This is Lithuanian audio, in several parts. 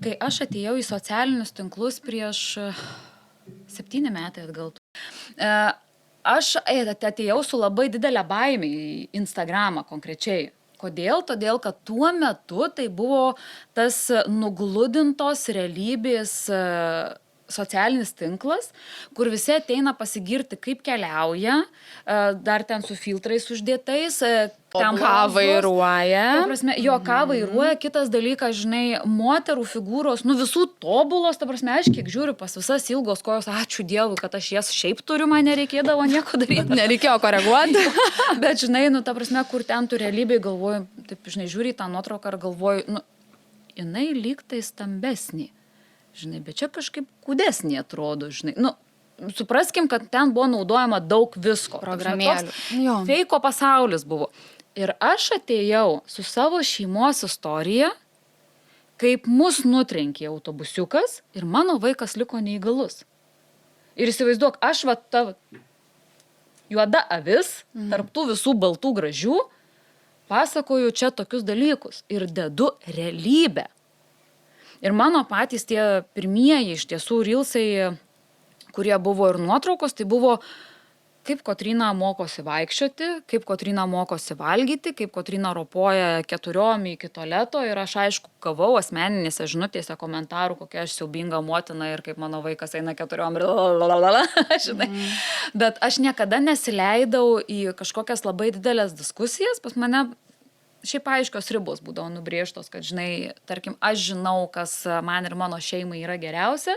kai aš atėjau į socialinius tinklus prieš 7 metai atgal, aš atėjau su labai didelė baimė į Instagramą konkrečiai. Kodėl? Todėl, kad tuo metu tai buvo tas nugludintos realybės socialinis tinklas, kur visi ateina pasigirti, kaip keliauja, dar ten su filtrais uždėtais, ką vairuoja. Ta prasme, jo, ką vairuoja, kitas dalykas, žinai, moterų figūros, visų tobulos, ta prasme, aš kiek žiūriu pas visas ilgos kojos, ačiū Dievui, kad aš jas šiaip turiu, man nereikėdavo nieko daryti. Nereikėjo koreguoti. Bet, žinai, ta prasme, kur ten tu realybėj galvoju, taip, žinai, žiūri į tą nuotrauką ir galvoju, jinai lyg tai stambesnė. Žinai, bet čia kažkaip kūdesnė atrodo, žinai. Supraskim, kad ten buvo naudojama daug visko. Programėlių. Feiko pasaulis buvo. Ir aš atėjau su savo šeimos istorija, kaip mus nutrenkė autobusiukas ir mano vaikas liko neįgalus. Ir įsivaizduok, aš ta juoda avis, tarp tų visų baltų gražių, pasakoju čia tokius dalykus ir dedu realybę. Ir mano patys tie pirmieji iš tiesų rilsai, kurie buvo ir nuotraukos, tai buvo, kaip Kotryna mokosi vaikščioti, kaip Kotryna mokosi valgyti, kaip Kotryna ropoja 4 iki tualeto ir aš aišku gavau asmeninėse žinutėse komentarų, kokia aš siaubinga motina ir kaip mano vaikas eina 4 ir žinai. Bet aš niekada nesileidau į kažkokias labai didelės diskusijas, pas mane šiaip aiškios ribos būdavo nubrėžtos, kad, žinai, tarkim, aš žinau, kas man ir mano šeimai yra geriausia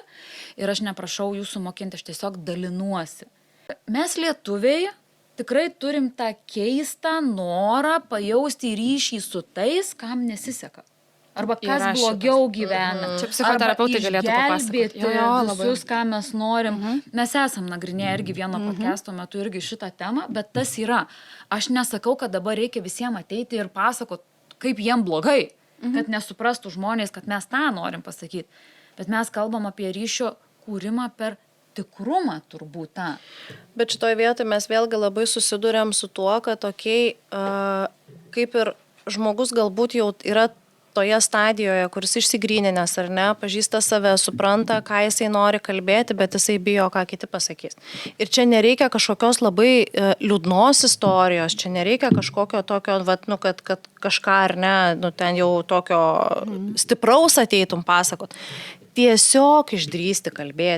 ir aš neprašau jūsų mokinti, aš tiesiog dalinuosi. Mes lietuviai tikrai turim tą keistą norą pajausti ryšį su tais, kam nesiseka. Arba kas blogiau gyvena. Čia psichoterapeutai galėtų papasakoti. Visus, ką mes norim. Mes esam nagrinėję irgi vieno podcasto metu irgi šitą temą, bet tas yra. Aš nesakau, kad dabar reikia visiems ateiti ir pasakot, kaip jiem blogai, kad nesuprastų žmonės, kad mes tą norim pasakyti. Bet mes kalbam apie ryšio kūrimą per tikrumą turbūt tą. Bet šitoj vietoj mes vėlgi labai susidurėm su tuo, kad kaip ir žmogus galbūt jau yra toje stadijoje, kuris išsigryninęs ar ne, pažįsta save, supranta, ką jisai nori kalbėti, bet jisai bijo, ką kiti pasakys. Ir čia nereikia kažkokios labai liūdnos istorijos, čia nereikia kažkokio tokio, kad kažką ar ne, ten jau tokio stipraus ateitum pasakot. Tiesiog išdrįsti kalbėti.